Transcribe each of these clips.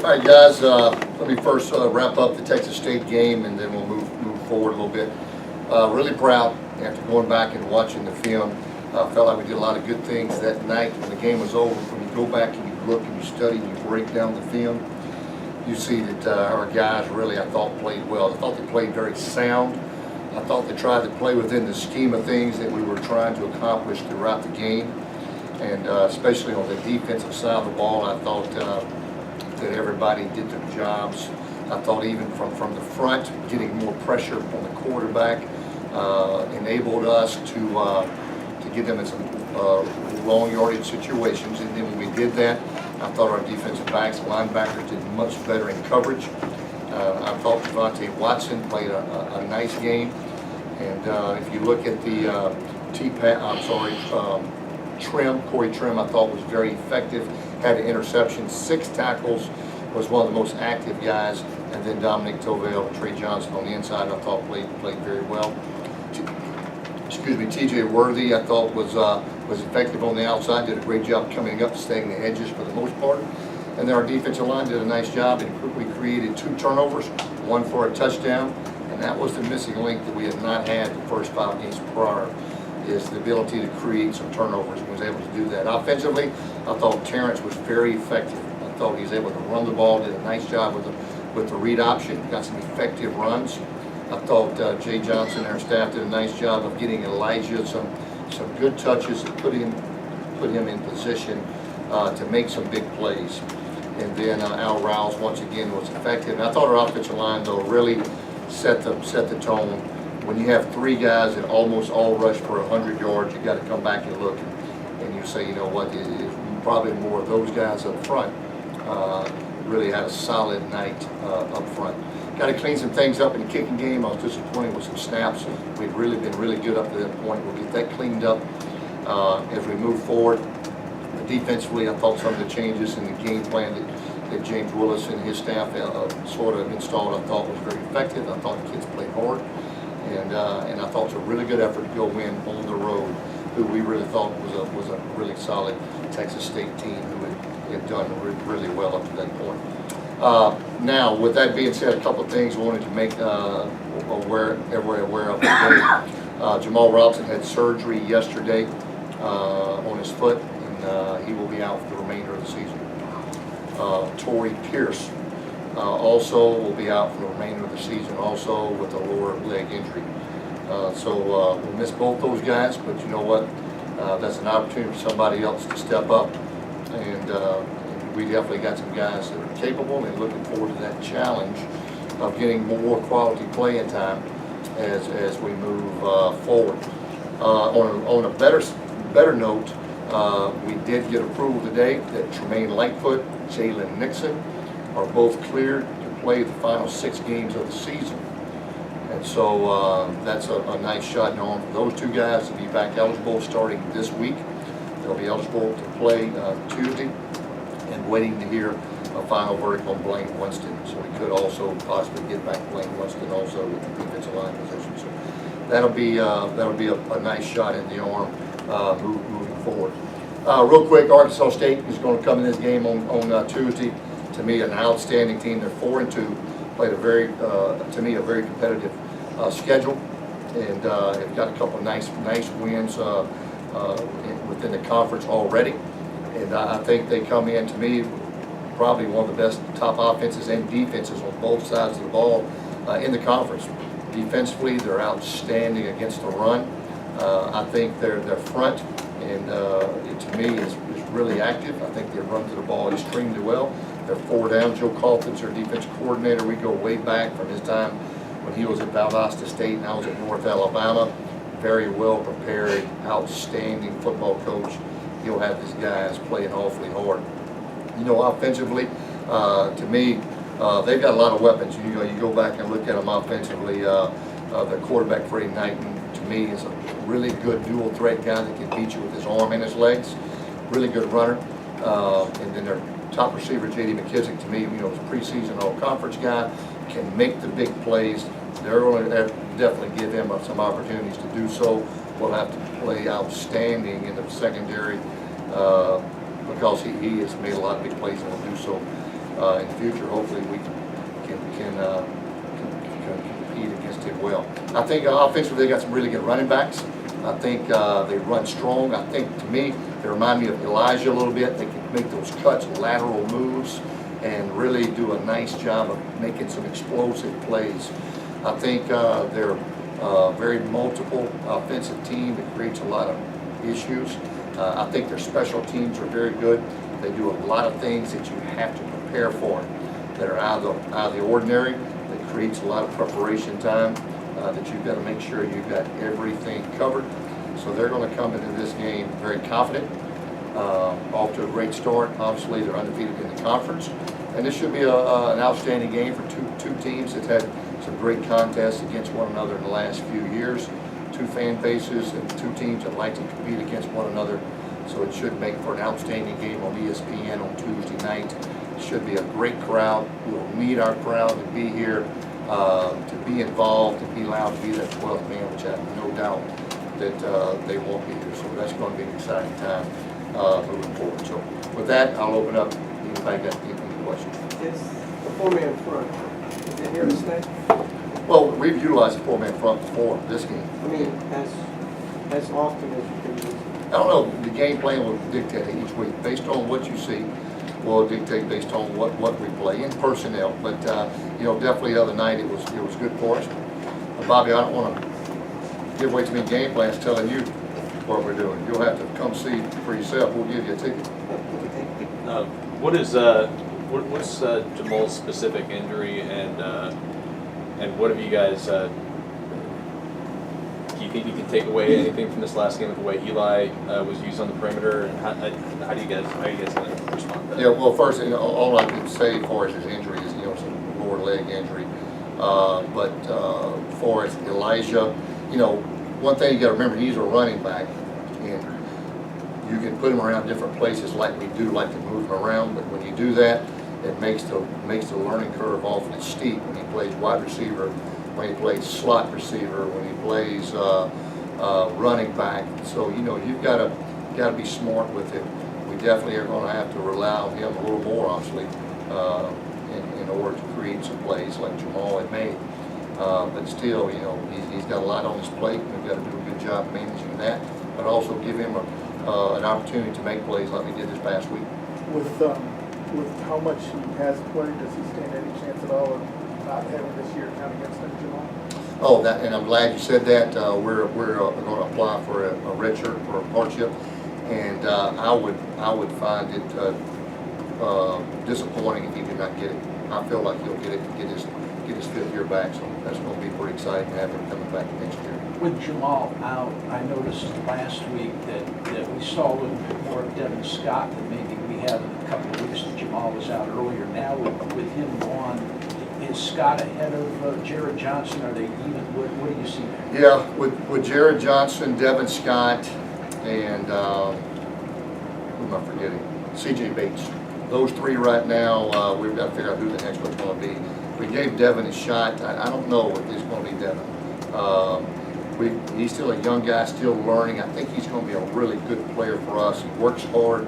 right, guys, let me first wrap up the Texas State game, and then we'll move forward a little bit. Really proud after going back and watching the film. Felt like we did a lot of good things that night when the game was over. When you go back and you look and you study and you break down the film, you see that our guys really, I thought, played well. I thought they played very sound. I thought they tried to play within the scheme of things that we were trying to accomplish throughout the game. And especially on the defensive side of the ball, I thought that everybody did their jobs. I thought even from the front, getting more pressure on the quarterback enabled us to get them in some long yardage situations. And then when we did that, I thought our defensive backs, linebackers did much better in coverage. I thought Devontae Watson played a nice game. And if you look at the Corey Trim, I thought was very effective, had an interception, 6 tackles, was one of the most active guys, and then Dominic Tovell and Trey Johnson on the inside, I thought played very well. TJ Worthy, I thought was effective on the outside, did a great job coming up, staying the edges for the most part. And then our defensive line did a nice job, and we created 2 turnovers, 1 for a touchdown, and that was the missing link that we had not had the first 5 games prior, is the ability to create some turnovers, and was able to do that. Offensively, I thought Terrence was very effective. I thought he was able to run the ball, did a nice job with the read option, got some effective runs. I thought Jay Johnson and our staff did a nice job of getting Elijah some good touches and put him in position to make some big plays. And then Al Rouse once again was effective. And I thought our offensive line though really set the tone. When you have 3 guys that almost all rush for 100 yards, you got to come back and look, and you say, you know what, probably more of those guys up front really had a solid night up front. Got to clean some things up in the kicking game. I was disappointed with some snaps. We've really been really good up to that point. We'll get that cleaned up as we move forward. Defensively, I thought some of the changes in the game plan that James Willis and his staff sort of installed, I thought was very effective. I thought the kids played hard. And I thought it was a really good effort to go win on the road, who we really thought was a really solid Texas State team who had done really well up to that point. Now, with that being said, a couple of things I wanted to make everybody aware of today. Jamal Robinson had surgery yesterday on his foot, and he will be out for the remainder of the season. Torrey Pierce also will be out for the remainder of the season, also with a lower leg injury. So we'll miss both those guys, but you know what? That's an opportunity for somebody else to step up. And we definitely got some guys that are capable, and looking forward to that challenge of getting more quality playing time as we move forward. On a better note, we did get approval today that Tremaine Lightfoot, Jalen Nixon are both cleared to play the final 6 games of the season. And so that's a nice shot in the arm for those 2 guys to be back eligible starting this week. They'll be eligible to play Tuesday, and waiting to hear a final verdict on Blaine Winston. So we could also possibly get back Blaine Winston also with the defensive line position. So that'll be a nice shot in the arm moving forward. Real quick, Arkansas State is going to come in this game on Tuesday. To me, an outstanding team. They're 4-2. Played a very competitive schedule, and have got a couple of nice wins within the conference already. And I think they come in, to me, probably one of the best top offenses and defenses on both sides of the ball in the conference. Defensively, they're outstanding against the run. I think their front, and to me, is really active. I think they run to the ball extremely well. They're 4 down. Joe Colton's their defense coordinator. We go way back from his time when he was at Valdosta State and I was at North Alabama. Very well prepared, outstanding football coach. He'll have his guys playing awfully hard. You know, offensively, to me, they've got a lot of weapons. You go back and look at them offensively. The quarterback, Freddie Knighton, to me, is a really good dual threat guy that can beat you with his arm and his legs. Really good runner. And then their top receiver, J.D. McKissick, to me, is a preseason all-conference guy, can make the big plays. They're going to definitely give him some opportunities to do so. Will have to play outstanding in the secondary because he has made a lot of big plays and will do so. in the future, hopefully we can compete against him well. I think offensively they got some really good running backs. I think they run strong. I think, to me, they remind me of Elijah a little bit. They can make those cuts, lateral moves, and really do a nice job of making some explosive plays. I think they're a very multiple offensive team that creates a lot of issues. I think their special teams are very good. They do a lot of things that you have to prepare for that are out of the ordinary. That creates a lot of preparation time that you've got to make sure you've got everything covered. So they're going to come into this game very confident, off to a great start. Obviously, they're undefeated in the conference. And this should be an outstanding game for two teams that had some great contests against one another in the last few years. Two fan bases and two teams that like to compete against one another. So it should make for an outstanding game on ESPN on Tuesday night. It should be a great crowd. We'll need our crowd to be here, to be involved, to be allowed to be that 12th man, which I have no doubt that they won't be here. So that's going to be an exciting time moving forward. So with that, I'll open up. Anybody got any questions? Is the four-man front, is it here to stay? Well, we've utilized the four-man front before this game. I mean, as often as you can use it. I don't know, the game plan will dictate each week. Based on what you see, will dictate based on what we play in personnel. But, definitely the other night it was good for us. Bobby, I don't want to give away too many game plans telling you what we're doing. You'll have to come see for yourself. We'll give you a ticket. What's Jamal's specific injury, and what have you guys? Do you think you can take away anything from this last game with the way Eli was used on the perimeter, and how do you guys going to respond to that? Yeah, well, first, all I can say for his injury is some lower leg injury. But for Elijah, one thing you got to remember, he's a running back, and you can put him around different places like we do, like to move him around. But when you do that, it makes the learning curve awfully steep when he plays wide receiver, when he plays slot receiver, when he plays running back. So you've got to be smart with it. We definitely are going to have to rely on him a little more, obviously, in order to create some plays like Jamal had made. But still, he's got a lot on his plate. We've got to do a good job managing that, but also give him an opportunity to make plays like we did this past week. With how much he has played, does he stand any chance at all of not having this year count against him, Jamal? Oh, and I'm glad you said that. We're going to apply for a redshirt or a hardship, and I would find it disappointing if he did not get it. I feel like he'll get it and get his fifth year back. So that's going to be pretty exciting to have him coming back next year. With Jamal out, I noticed last week that we saw a little bit more of Devin Scott than maybe we had in a couple of weeks that Jamal was out earlier. Now with him gone, is Scott ahead of Jared Johnson? Are they even? What do you see there? Yeah, with Jared Johnson, Devin Scott, and who am I forgetting? C.J. Bates. Those three right now, we've got to figure out who the next one's going to be. We gave Devin a shot. I don't know if it's going to be Devin. He's still a young guy, still learning. I think he's going to be a really good player for us. He works hard,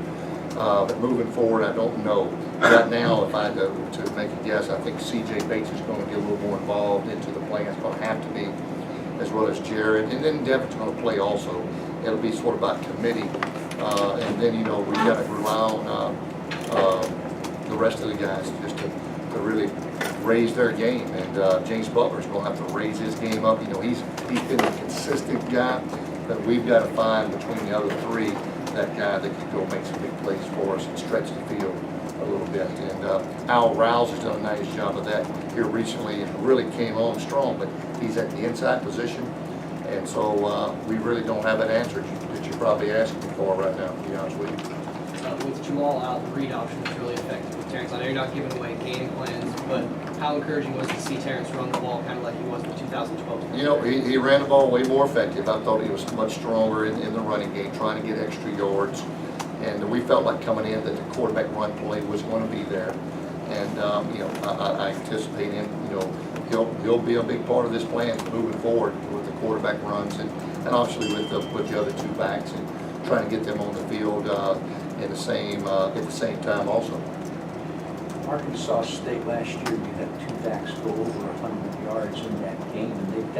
but moving forward, I don't know. Right now, if I had to make a guess, I think C.J. Bates is going to get a little more involved into the plan. It's going to have to be, as well as Jared. And then Devin's going to play also. It'll be sort of by committee. And then, we've got to rely on the rest of the guys just to really raise their game, and James Butler's going to have to raise his game up. He's been a consistent guy, but we've got to find between the other three that guy that can go make some big plays for us and stretch the field a little bit. And Al Rouse has done a nice job of that here recently and really came on strong, but he's at the inside position, and so we really don't have an answer that you're probably asking for right now, to be honest with you. With Jamal out, the read option was really effective with Terrence. I know you're not giving away game plans, but how encouraging was to see Terrence run the ball kind of like he was in 2012? He ran the ball way more effective. I thought he was much stronger in the running game, trying to get extra yards. And we felt like coming in that the quarterback run play was going to be there. And, I anticipate him, he'll be a big part of this plan moving forward with the quarterback runs and obviously with the other two backs and trying to get them on the field at the same time also. Arkansas State last year, we had 2 backs go over 100 yards in that game, and they've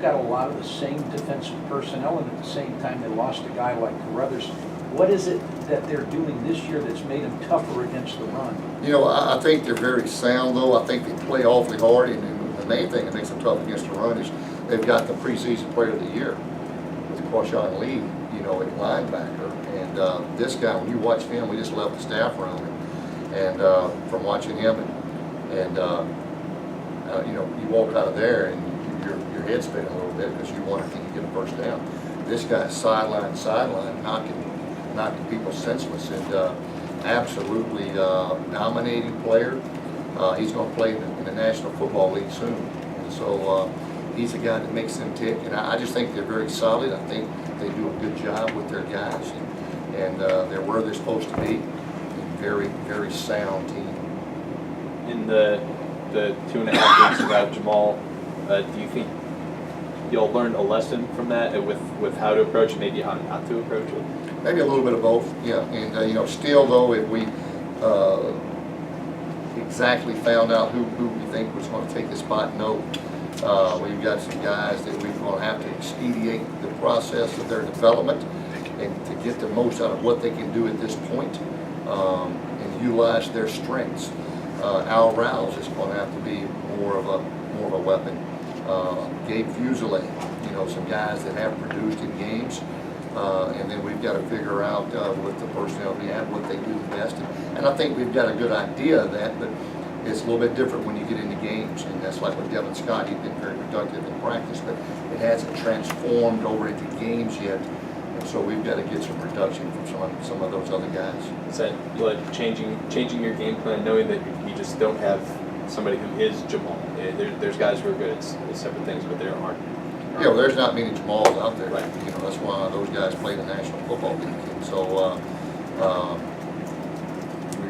got a lot of the same defensive personnel, and at the same time, they lost a guy like Carruthers. What is it that they're doing this year that's made them tougher against the run? You know, I think they're very sound, though. I think they play awfully hard, and the main thing that makes them tough against the run is they've got the preseason player of the year with Quashawn Lee, you know, at linebacker. And this guy, when you watch him, we just left the staff room, and from watching him, and you know, you walk out of there and your head's spinning a little bit because you want to think you get a first down. This guy's sideline to sideline, knocking people senseless, and absolutely dominating player. He's going to play in the National Football League soon, and so he's a guy that makes them tick. And I just think they're very solid. I think they do a good job with their guys, and they're where they're supposed to be. Very, very sound team. In the 2.5 weeks without Jamal, do you think you'll learn a lesson from that with how to approach it, maybe how not to approach it? Maybe a little bit of both, yeah. And you know, still though, if we exactly found out who we think was going to take the spot, no. We've got some guys that we're going to have to expedite the process of their development and to get the most out of what they can do at this point, and utilize their strengths. Al Rouse is going to have to be more of a weapon. Gabe Fusilier, you know, some guys that have produced in games. And then we've got to figure out with the personnel we have what they do the best. And I think we've got a good idea of that, but it's a little bit different when you get into games. And that's like with Devin Scott, he's been very productive in practice, but it hasn't transformed over into games yet. And so we've got to get some production from some of those other guys. Is that like changing your game plan, knowing that you just don't have somebody who is Jamal? There's guys who are good at separate things, but there aren't. Yeah, well, there's not many Jamals out there. Right. You know, that's why those guys play the National Football League. And so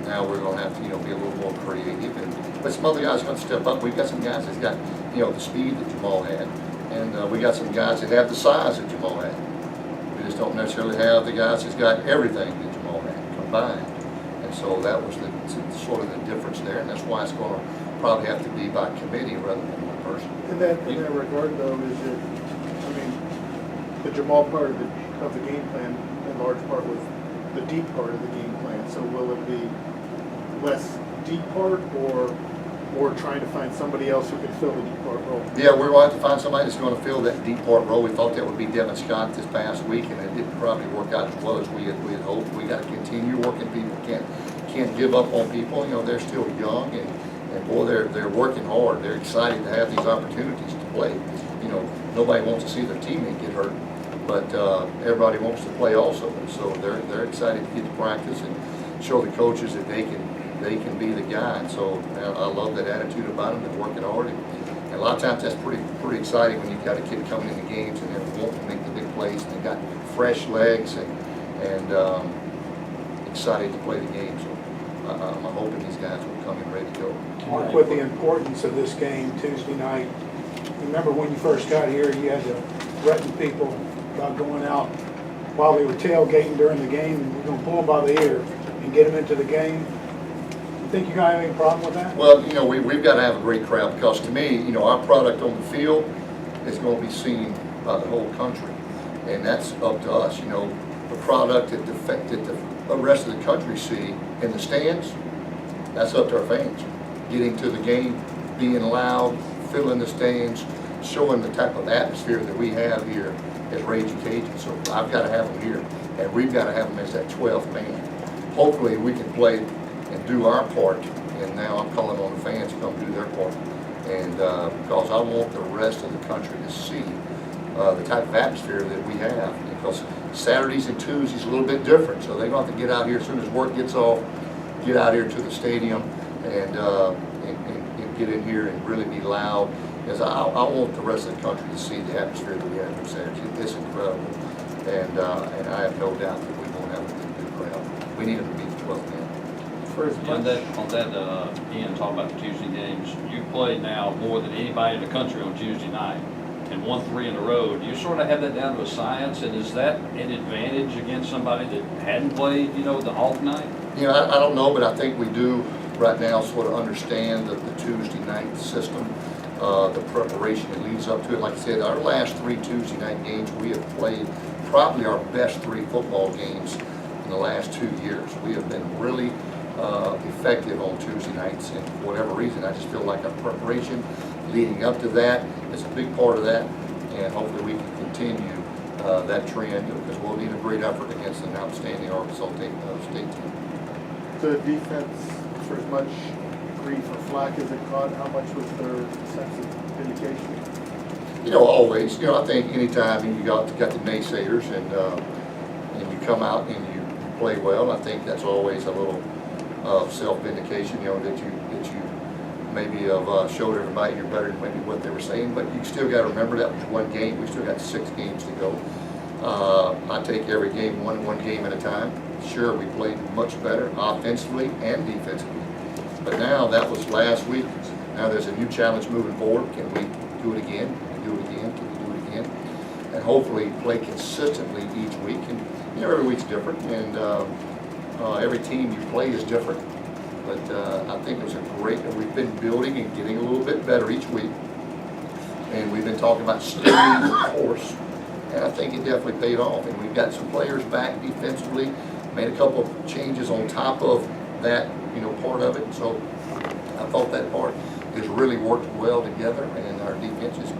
now we're going to have to, you know, be a little more creative. But some other guys are going to step up. We've got some guys that's got, you know, the speed that Jamal had, and we got some guys that have the size that Jamal had. We just don't necessarily have the guys that's got everything that Jamal had combined. And so that was sort of the difference there, and that's why it's going to probably have to be by committee rather than one person. In that regard, though, is it, I mean, the Jamal part of the game plan, in large part, was the deep part of the game plan. So will it be less deep part, or more trying to find somebody else who can fill the deep part role? Yeah, we're going to have to find somebody that's going to fill that deep part role. We thought that would be Devin Scott this past week, and it didn't probably work out as well as we had hoped. We got to continue working people. Can't give up on people. You know, they're still young, and boy, they're working hard. They're excited to have these opportunities to play. You know, nobody wants to see their teammate get hurt, but everybody wants to play also. And so they're excited to get to practice and show the coaches that they can be the guy. And so I love that attitude about them. They're working hard, and a lot of times that's pretty exciting when you've got a kid coming into games and they're wanting to make the big plays, and they've got fresh legs and excited to play the game. So I'm hoping these guys will come in ready to go. With the importance of this game Tuesday night, remember when you first got here, you had to threaten people about going out while they were tailgating during the game, and we're going to pull them by the ear and get them into the game. You think you're going to have any problem with that? Well, you know, we've got to have a great crowd, because to me, you know, our product on the field is going to be seen by the whole country, and that's up to us. You know, the product that the rest of the country see in the stands, that's up to our fans. Getting to the game, being loud, filling the stands, showing the type of atmosphere that we have here at Raging Cajun. So I've got to have them here, and we've got to have them as that 12th man. Hopefully we can play and do our part, and now I'm calling on the fans to come do their part. And because I want the rest of the country to see the type of atmosphere that we have, because Saturdays and Tuesdays are a little bit different, so they're going to have to get out here as soon as work gets off, get out here to the stadium, and get in here and really be loud. Because I want the rest of the country to see the atmosphere that we have on Saturday. It's incredible, and I have no doubt that we won't have a good crowd. We need them to be the 12th man. On that, Ian, talking about the Tuesday games, you play now more than anybody in the country on Tuesday night, and won 3 in a row. Do you sort of have that down to a science, and is that an advantage against somebody that hadn't played, you know, the off night? You know, I don't know, but I think we do right now sort of understand the Tuesday night system, the preparation that leads up to it. Like I said, our last 3 Tuesday night games, we have played probably our best 3 football games in the last 2 years. We have been really effective on Tuesday nights, and for whatever reason, I just feel like our preparation leading up to that is a big part of that, and hopefully we can continue that trend, because we'll need a great effort against an outstanding Arkansas State team. The defense, for as much grief or flack as it caught, how much was their sense of vindication? You know, always. You know, I think anytime you got the naysayers and you come out and you play well, I think that's always a little self-vindication. You know, that you maybe have showed everybody you're better than maybe what they were saying. But you still got to remember that was 1 game. We still got 6 games to go. I take every game one game at a time. Sure, we played much better offensively and defensively. But now that was last week. Now there's a new challenge moving forward. Can we do it again? Can we do it again? Can we do it again? And hopefully play consistently each week. And you know, every week's different, and every team you play is different. But I think it was a great. We've been building and getting a little bit better each week. And we've been talking about staying the course. And I think it definitely paid off. And we've got some players back defensively. Made a couple of changes on top of that, you know, part of it. So I thought that part has really worked well together, and our defense is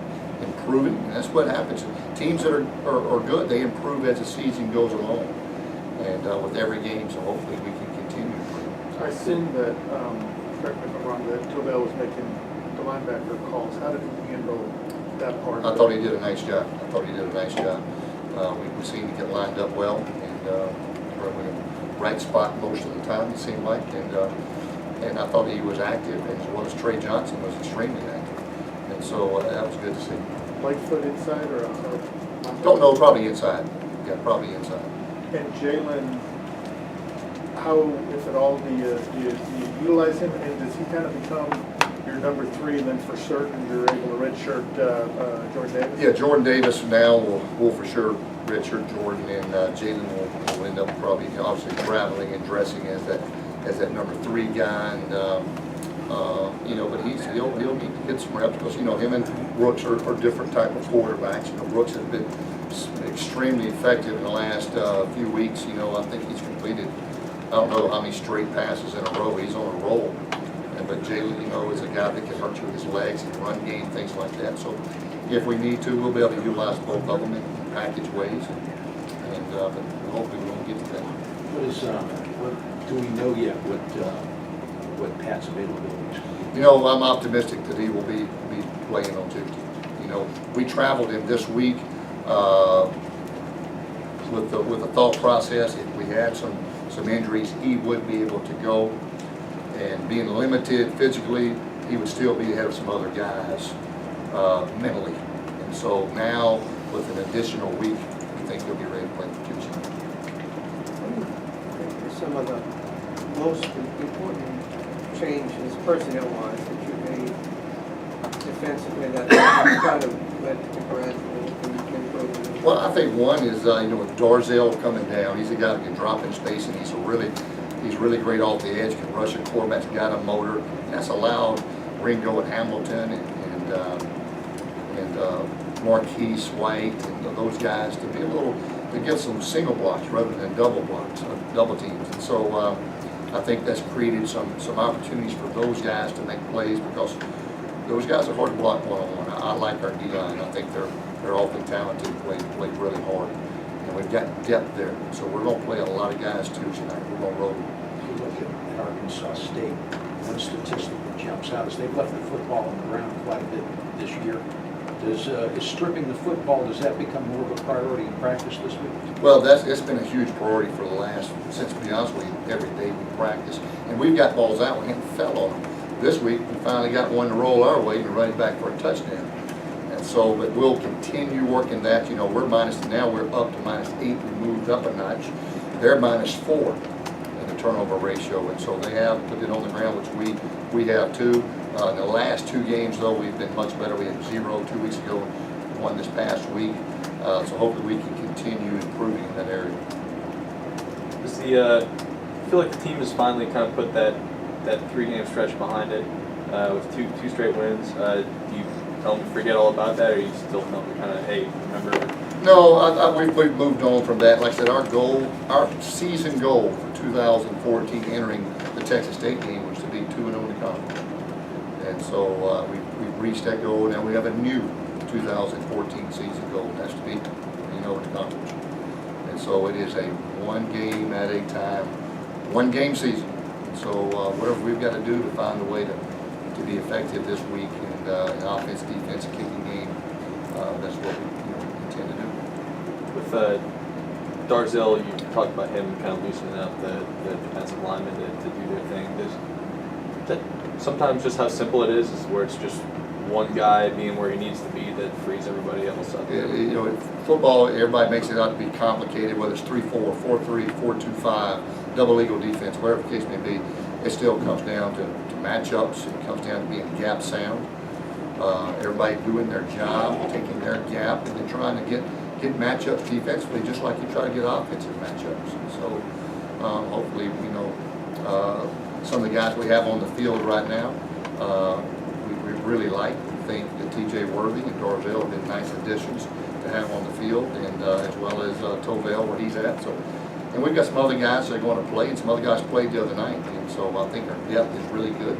improving. And that's what happens. Teams that are good, they improve as the season goes along, and with every game. So hopefully we can continue to improve. I assume that, correct me if I'm wrong, that Tobel was making the linebacker calls. How did he handle that part? I thought he did a nice job. We seemed to get lined up well, and we're in the right spot most of the time, it seemed like. And I thought he was active, as well as Trey Johnson was extremely active. And so that was good to see. Lightfoot inside or outside? Don't know, probably inside. Yeah, probably inside. And Jalen, how, if at all, do you utilize him? And does he kind of become your number 3, and then for certain you're able to redshirt Jordan Davis? Yeah, Jordan Davis now will for sure redshirt Jordan, and Jalen will end up probably obviously traveling and dressing as that number 3 guy, and you know, but he'll need to get some reps, because you know him and Brooks are different type of quarterbacks. You know, Brooks has been extremely effective in the last few weeks. You know, I think he's completed, I don't know how many straight passes in a row. He's on a roll. But Jalen, you know, is a guy that can hurt you with his legs and run game, things like that. So if we need to, we'll be able to utilize both of them in package ways, and but hopefully we won't get to that. What do we know yet what Pat's availability is? You know, I'm optimistic that he will be playing on Tuesday. You know, we traveled him this week with the thought process. If we had some injuries, he would be able to go. And being limited physically, he would still be ahead of some other guys mentally. And so now, with an additional week, we think he'll be ready to play for Tuesday. What do you think are some of the most important changes, personnel-wise, that you made defensively that kind of led to the gradual improvement? Well, I think one is, you know, with Darzell coming down, he's a guy that can drop in space, and he's really great off the edge, can rush a quarterback's got a motor, and that's allowed Ringo and Hamilton and Marquise White and those guys to be to get some single blocks rather than double blocks, double teams. And so I think that's created some opportunities for those guys to make plays, because those guys are hard to block one-on-one. I like our D-line. I think they're awfully talented, play really hard. And we've got depth there. So we're going to play a lot of guys Tuesday night. We're going to roll. If you look at Arkansas State, one statistic that jumps out is they've left the football on the ground quite a bit this year. Is stripping the football, does that become more of a priority in practice this week? Well, it's been a huge priority for the last, since to be honest with you, every day we practice. And we've got balls out, we haven't fell on them. This week, we finally got one to roll our way and run it back for a touchdown. And so, but we'll continue working that. You know, we're up to -8. We moved up a notch. They're -4 in the turnover ratio. And so they have put it on the ground, which we have too. In the last 2 games, though, we've been much better. We had 0 2 weeks ago, 1 this past week. So hopefully we can continue improving in that area. I feel like the team has finally kind of put that that 3-game stretch behind it with two straight wins. Do you tell them to forget all about that, or you still tell them kind of, hey, remember? No, we've moved on from that. Like I said, our season goal for 2014 entering the Texas State game was to be 2-0 in the conference. And so we've reached that goal. Now we have a new 2014 season goal, and that's to be 3-0 in the conference. And so it is a one game at a time, one game season. And so whatever we've got to do to find a way to be effective this week and in offense, defense, kicking game, that's what we intend to do. With Darzell, you talked about him kind of loosening up the defensive linemen to do their thing. Is that sometimes just how simple it is where it's just one guy being where he needs to be that frees everybody else up? Football, everybody makes it out to be complicated, whether it's 3-4, 4-3, 4-2-5, double eagle defense, whatever the case may be. It still comes down to matchups. It comes down to being gap sound. Everybody doing their job, taking their gap, and then trying to get matchups defensively, just like you try to get offensive matchups. And so hopefully, some of the guys we have on the field right now, we really like. We think that T.J. Worthy and Darzell have been nice additions to have on the field, and as well as Tovell, where he's at. So, and we've got some other guys that are going to play, and some other guys played the other night. And so I think our depth is really good.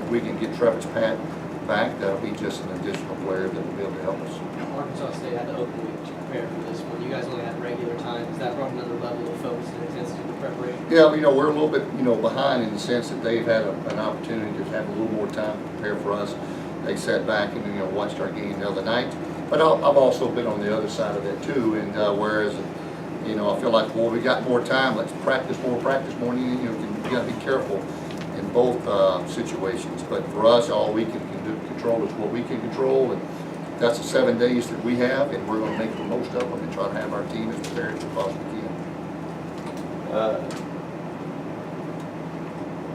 If we can get Travis Pat back, that'll be just an additional player that will be able to help us. Arkansas State had the open week to prepare for this one. You guys only had regular time. Has that brought another level of focus and intensity to preparation? Yeah, we're a little bit, behind in the sense that they've had an opportunity to have a little more time to prepare for us. They sat back and, watched our game the other night. But I've also been on the other side of that too. And whereas, I feel like, well, we got more time. Let's practice more. And, you got to be careful in both situations. But for us, all we can control is what we can control. And that's the 7 days that we have, and we're going to make the most of them and try to have our team as prepared as we possibly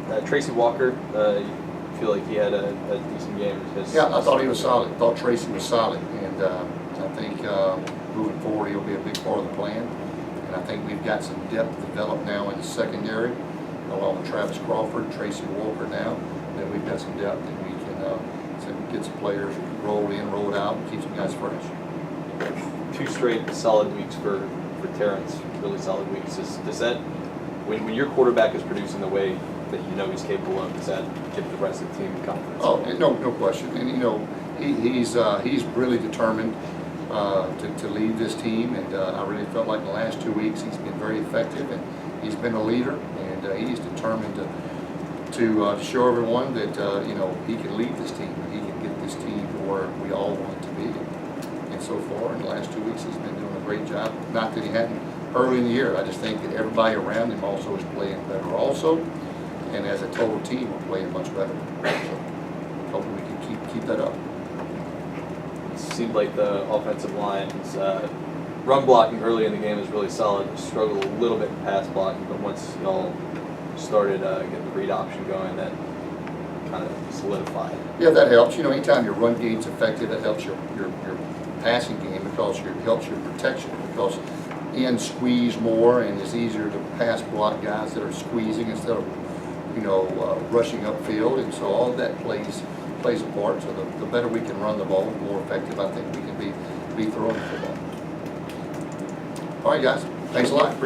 can. Tracy Walker, you feel like he had a decent game? Yeah, I thought he was solid. I thought Tracy was solid, and I think moving forward he'll be a big part of the plan. And I think we've got some depth developed now in the secondary, along with Travis Crawford, Tracy Walker now. Then we've got some depth, and we can get some players rolled in, rolled out, and keep some guys fresh. 2 straight solid weeks for Terrence, really solid weeks. Does that, when your quarterback is producing the way that he's capable of, does that give the rest of the team confidence? Oh, no question. And he's really determined to lead this team, and I really felt like the last 2 weeks he's been very effective, and he's been a leader, and he's determined to show everyone that he can lead this team, and he can get this team to where we all want it to be. And so far, in the last 2 weeks, he's been doing a great job. Not that he hadn't early in the year. I just think that everybody around him also is playing better also, and as a total team, we're playing much better. So hopefully we can keep that up. It seemed like the offensive line's run blocking early in the game is really solid. Struggled a little bit in pass blocking, but once y'all started getting the read option going, that kind of solidified. Yeah, that helps. Anytime your run game's effective, that helps your passing game because it helps your protection, because ends squeeze more, and it's easier to pass block guys that are squeezing instead of rushing upfield, and so all that plays a part. So the better we can run the ball, the more effective I think we can be throwing the football. All right, guys. Thanks a lot. Appreciate it.